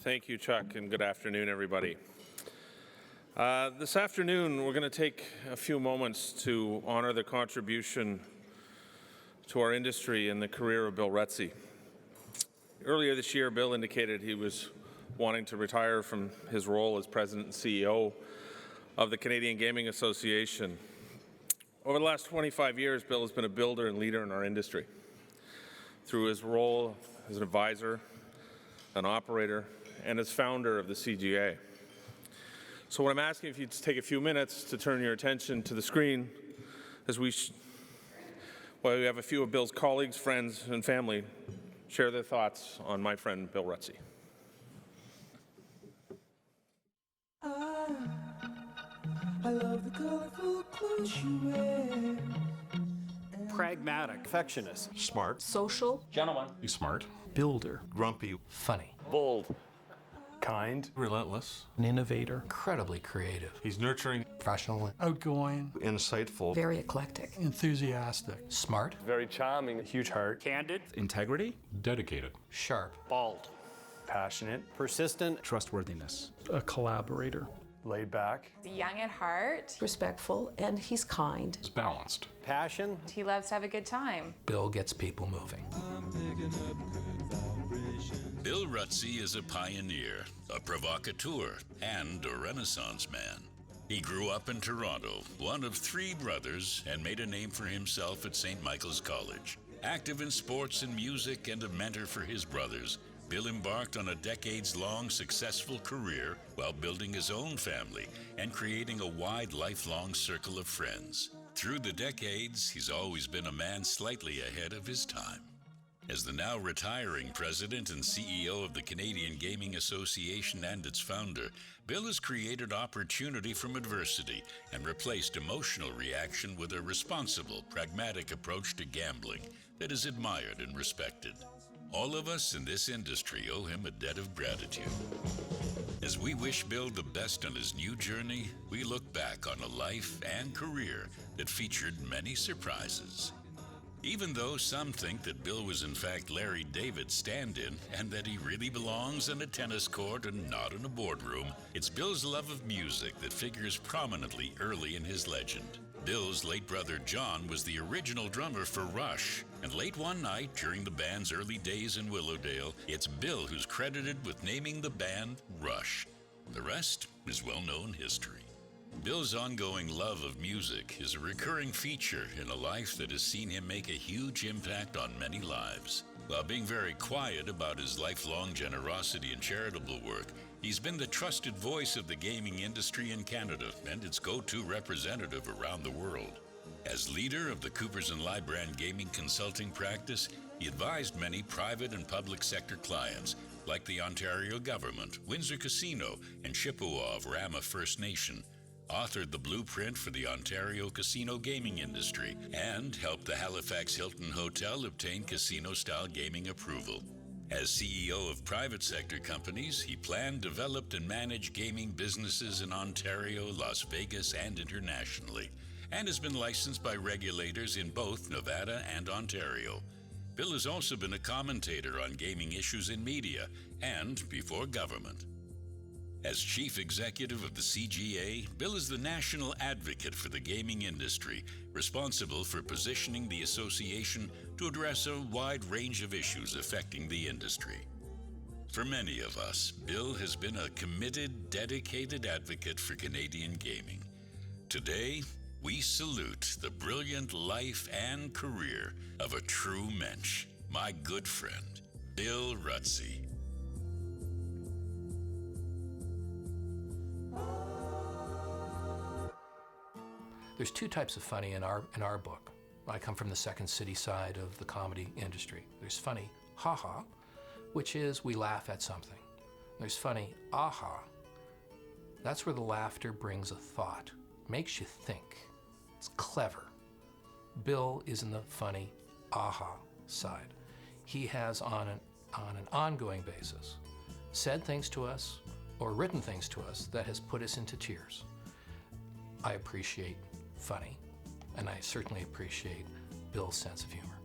Thank you, Chuck, and good afternoon, everybody. This afternoon, we're going to take a few moments to honor the contribution to our industry and the career of Bill Rutsey. Earlier this year, Bill indicated he was wanting to retire from his role as President and CEO of the Canadian Gaming Association. Over the last 25 years, Bill has been a builder and leader in our industry through his role as an advisor, an operator, and as founder of the CGA. So what I'm asking if you to take a few minutes to turn your attention to the screen as we have a few of Bill's colleagues, friends, and family share their thoughts on my friend Bill Rutsey. I love the colorful clothes you wear. Pragmatic. Perfectionist. Smart. Social. Gentleman. Be smart. Builder. Grumpy. Funny. Bold. Kind. Relentless. An innovator. Incredibly creative. He's nurturing. Professional. Outgoing. Insightful. Very eclectic. Enthusiastic. Smart. Very charming. Huge heart. Candid. Integrity. Dedicated. Sharp. Bald. Passionate. Persistent. Trustworthiness. A collaborator. Laid back. Young at heart. Respectful, and he's kind. He's balanced. Passion. He loves to have a good time. Bill gets people moving. Bill Rutsey is a pioneer, a provocateur, and a Renaissance man. He grew up in Toronto, one of three brothers, and made a name for himself at St. Michael's College. Active in sports and music and a mentor for his brothers, Bill embarked on a decades-long successful career while building his own family and creating a wide lifelong circle of friends. Through the decades, he's always been a man slightly ahead of his time. As the now retiring president and CEO of the Canadian Gaming Association and its founder, Bill has created opportunity from adversity and replaced emotional reaction with a responsible, pragmatic approach to gambling that is admired and respected. All of us in this industry owe him a debt of gratitude. As we wish Bill the best on his new journey, we look back on a life and career that featured many surprises. Even though some think that Bill was in fact Larry David's stand-in and that he really belongs on a tennis court and not in a boardroom, it's Bill's love of music that figures prominently early in his legend. Bill's late brother John was the original drummer for Rush, and late one night during the band's early days in Willowdale, it's Bill who's credited with naming the band Rush. The rest is well-known history. Bill's ongoing love of music is a recurring feature in a life that has seen him make a huge impact on many lives. While being very quiet about his lifelong generosity and charitable work, he's been the trusted voice of the gaming industry in Canada and its go-to representative around the world. As leader of the Coopers & Lybrand gaming consulting practice, he advised many private and public sector clients, like the Ontario government, Windsor Casino, and Chippewa of Rama First Nation, authored the blueprint for the Ontario casino gaming industry, and helped the Halifax Hilton Hotel obtain casino-style gaming approval. As CEO of private sector companies, he planned, developed, and managed gaming businesses in Ontario, Las Vegas, and internationally, and has been licensed by regulators in both Nevada and Ontario. Bill has also been a commentator on gaming issues in media and before government. As chief executive of the CGA, Bill is the national advocate for the gaming industry, responsible for positioning the association to address a wide range of issues affecting the industry. For many of us, Bill has been a committed, dedicated advocate for Canadian gaming. Today, we salute the brilliant life and career of a true mensch, my good friend, Bill Rutsey. There's two types of funny in our book. I come from the Second City side of the comedy industry. There's funny ha-ha, which is we laugh at something. There's funny aha. That's where the laughter brings a thought, makes you think. It's clever. Bill is in the funny aha side. He has on an ongoing basis said things to us or written things to us that has put us into tears. I appreciate funny, and I certainly appreciate Bill's sense of humor.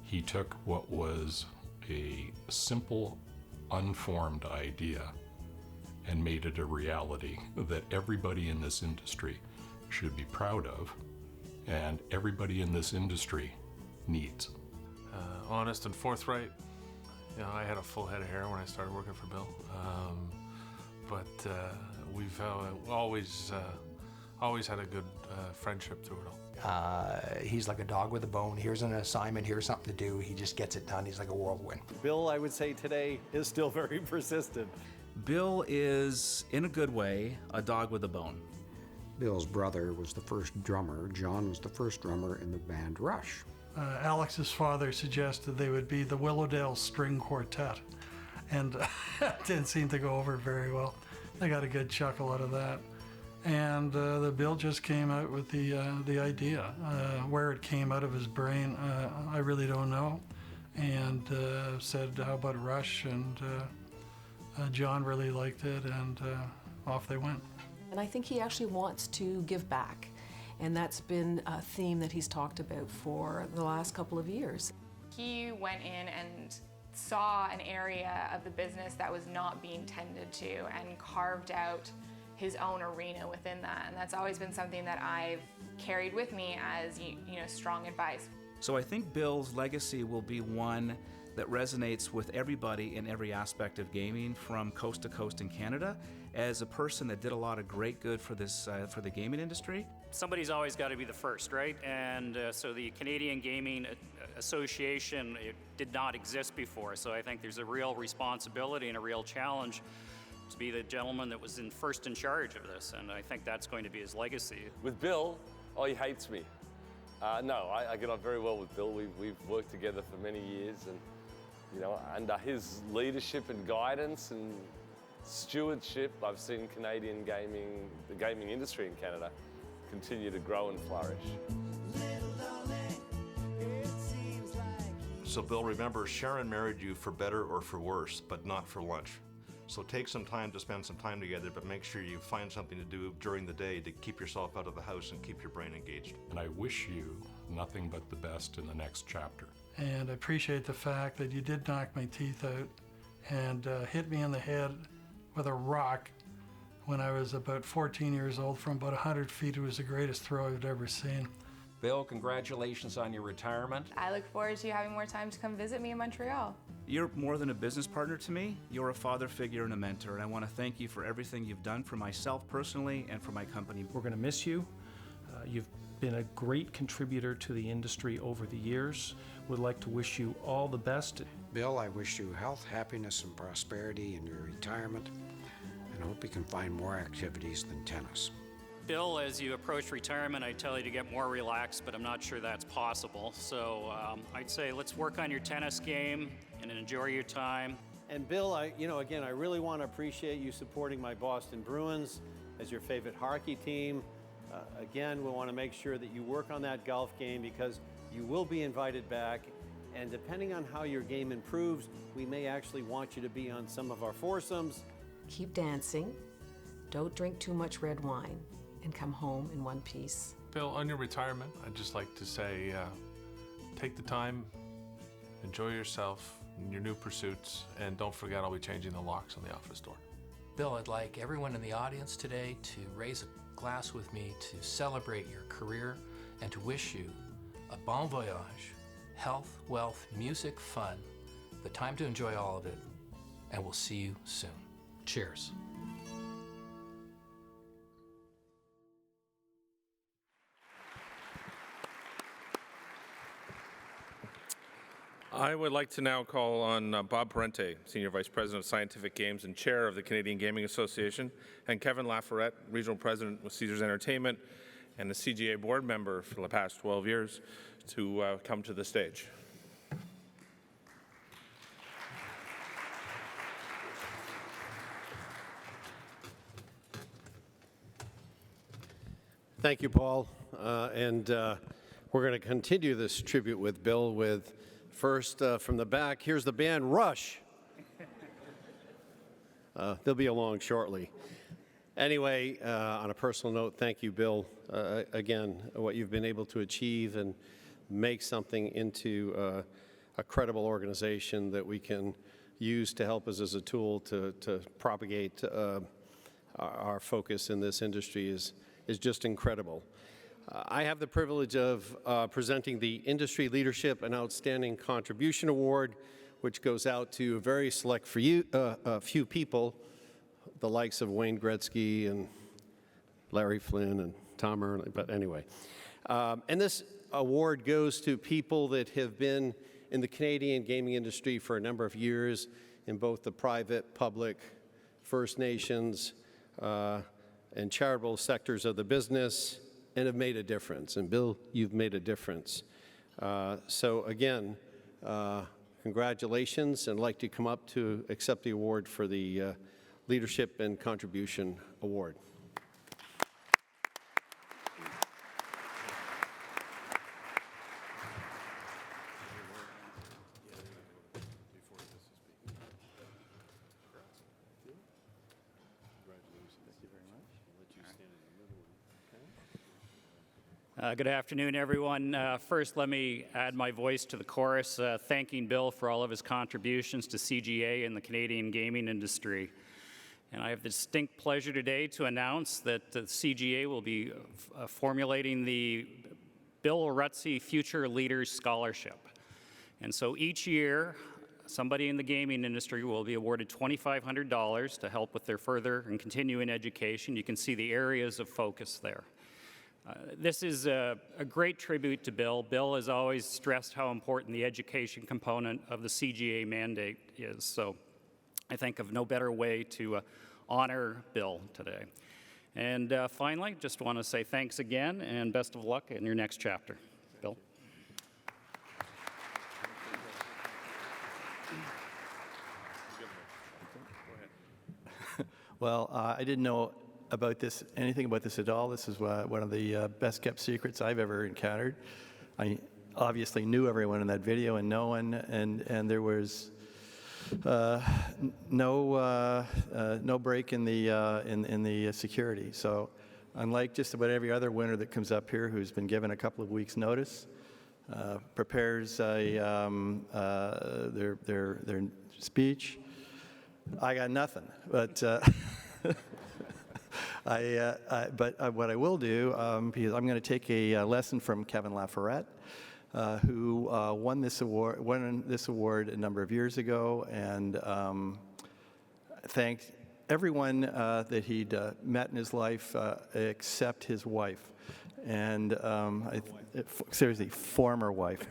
He took what was a simple, unformed idea and made it a reality that everybody in this industry should be proud of and everybody in this industry needs. Honest and forthright. You know, I had a full head of hair when I started working for Bill, but we've always had a good friendship through it all. He's like a dog with a bone. Here's an assignment, here's something to do. He just gets it done. He's like a whirlwind. Bill, I would say today, is still very persistent. Bill is, in a good way, a dog with a bone. Bill's brother was the first drummer. John was the first drummer in the band Rush. Alex's father suggested they would be the Willowdale String Quartet, and that didn't seem to go over very well. They got a good chuckle out of that. And the Bill just came out with the idea. Where it came out of his brain, I really don't know. And said, how about Rush? And John really liked it, and off they went. And I think he actually wants to give back. And that's been a theme that he's talked about for the last couple of years. He went in and saw an area of the business that was not being tended to and carved out his own arena within that. And that's always been something that I've carried with me as, you know, strong advice. So I think Bill's legacy will be one that resonates with everybody in every aspect of gaming from coast to coast in Canada. As a person that did a lot of great good for this for the gaming industry. Somebody's always got to be the first, right? And so the Canadian Gaming Association, it did not exist before. So I think there's a real responsibility and a real challenge to be the gentleman that was first in charge of this. And I think that's going to be his legacy. With Bill, oh, he hates me. No, I get on very well with Bill. We've worked together for many years, and you know, under his leadership and guidance and stewardship, I've seen Canadian gaming, the gaming industry in Canada, continue to grow and flourish. So Bill, remember, Sharon married you for better or for worse, but not for lunch. So take some time to spend some time together, but make sure you find something to do during the day to keep yourself out of the house and keep your brain engaged. And I wish you nothing but the best in the next chapter. And I appreciate the fact that you did knock my teeth out and hit me in the head with a rock when I was about 14 years old from about 100 feet. It was the greatest throw I've ever seen. Bill, congratulations on your retirement. I look forward to you having more time to come visit me in Montreal. You're more than a business partner to me. You're a father figure and a mentor, and I want to thank you for everything you've done for myself personally and for my company. We're going to miss you. You've been a great contributor to the industry over the years. Would like to wish you all the best. Bill, I wish you health, happiness, and prosperity in your retirement, and hope you can find more activities than tennis. Bill, as you approach retirement, I tell you to get more relaxed, but I'm not sure that's possible. So I'd say let's work on your tennis game and enjoy your time. And Bill, I really want to appreciate you supporting my Boston Bruins as your favorite hockey team. Again, we want to make sure that you work on that golf game because you will be invited back. And depending on how your game improves, we may actually want you to be on some of our foursomes. Keep dancing, don't drink too much red wine, and come home in one piece. Bill, on your retirement, I'd just like to say, take the time, enjoy yourself in your new pursuits, and don't forget I'll be changing the locks on the office door. Bill, I'd like everyone in the audience today to raise a glass with me to celebrate your career and to wish you a bon voyage, health, wealth, music, fun, the time to enjoy all of it, and we'll see you soon. Cheers. I would like to now call on Bob Parente, Senior Vice President of Scientific Games and Chair of the Canadian Gaming Association, and Kevin Laforette, Regional President with Caesars Entertainment and a CGA board member for the past 12 years, to come to the stage. Thank you, Paul. We're going to continue this tribute with Bill with first from the back. Here's the band Rush. They'll be along shortly. Anyway, on a personal note, thank you, Bill. Again, what you've been able to achieve and make something into a credible organization that we can used to help us as a tool to propagate our focus in this industry is just incredible. I have the privilege of presenting the Industry Leadership and Outstanding Contribution Award, which goes out to a very select few people, the likes of Wayne Gretzky and Larry Flynn and Tom Erling, but anyway. And this award goes to people that have been in the Canadian gaming industry for a number of years in both the private, public, First Nations, and charitable sectors of the business, and have made a difference. And Bill, you've made a difference. So again, congratulations, and I'd like to come up to accept the award for the Leadership and Contribution Award. Good afternoon, everyone. First, let me add my voice to the chorus, thanking Bill for all of his contributions to CGA and the Canadian gaming industry. And I have the distinct pleasure today to announce that the CGA will be formulating the Bill Rutsey Future Leaders Scholarship. And so each year, somebody in the gaming industry will be awarded $2,500 to help with their further and continuing education. You can see the areas of focus there. This is a great tribute to Bill. Bill has always stressed how important the education component of the CGA mandate is. So I think of no better way to honor Bill today. And finally, just want to say thanks again and best of luck in your next chapter. Bill. Well, I didn't know anything about this at all. This is one of the best kept secrets I've ever encountered. I obviously knew everyone in that video and no one, and there was no break in the security. So unlike just about every other winner that comes up here who's been given a couple of weeks' notice, prepares their speech, I got nothing. But what I will do, because I'm going to take a lesson from Kevin Laforette, who won this award a number of years ago, and thanked everyone that he'd met in his life except his wife, and seriously, former wife.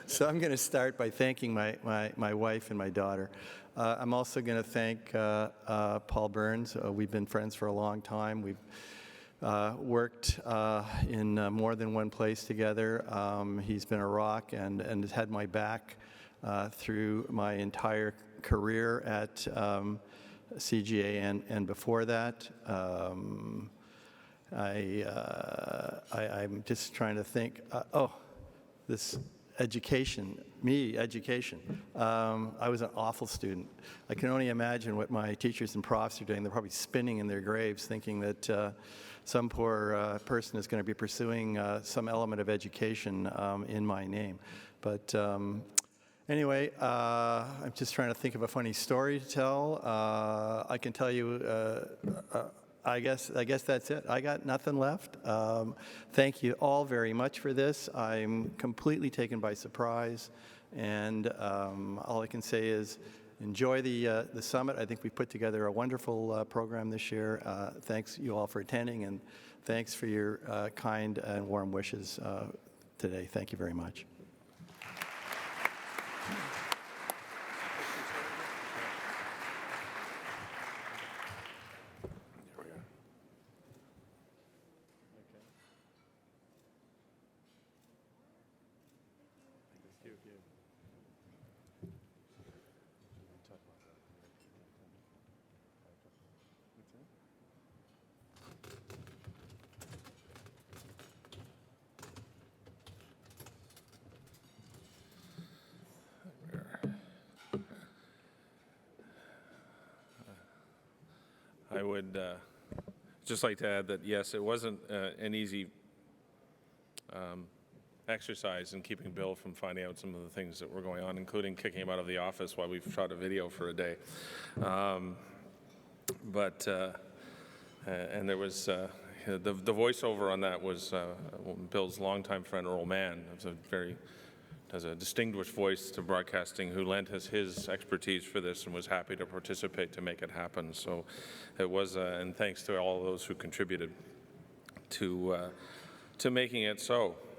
So I'm going to start by thanking my wife and my daughter. I'm also going to thank Paul Burns. We've been friends for a long time. We've worked in more than one place together. He's been a rock and has had my back through my entire career at CGA and before that. I'm just trying to think. This education. I was an awful student. I can only imagine what my teachers and profs are doing. They're probably spinning in their graves thinking that some poor person is going to be pursuing some element of education in my name. But anyway, I'm just trying to think of a funny story to tell. I can tell you, I guess that's it. I got nothing left. Thank you all very much for this. I'm completely taken by surprise, and all I can say is enjoy the summit. I think we put together a wonderful program this year. Thanks you all for attending, and thanks for your kind and warm wishes today. Thank you very much. I would just like to add that, yes, it wasn't an easy exercise in keeping Bill from finding out some of the things that were going on, including kicking him out of the office while we shot a video for a day. And there was the voiceover on that was Bill's longtime friend Earl Mann. Has a distinguished voice to broadcasting, who lent us his expertise for this and was happy to participate to make it happen. So it was, and thanks to all those who contributed to making it so.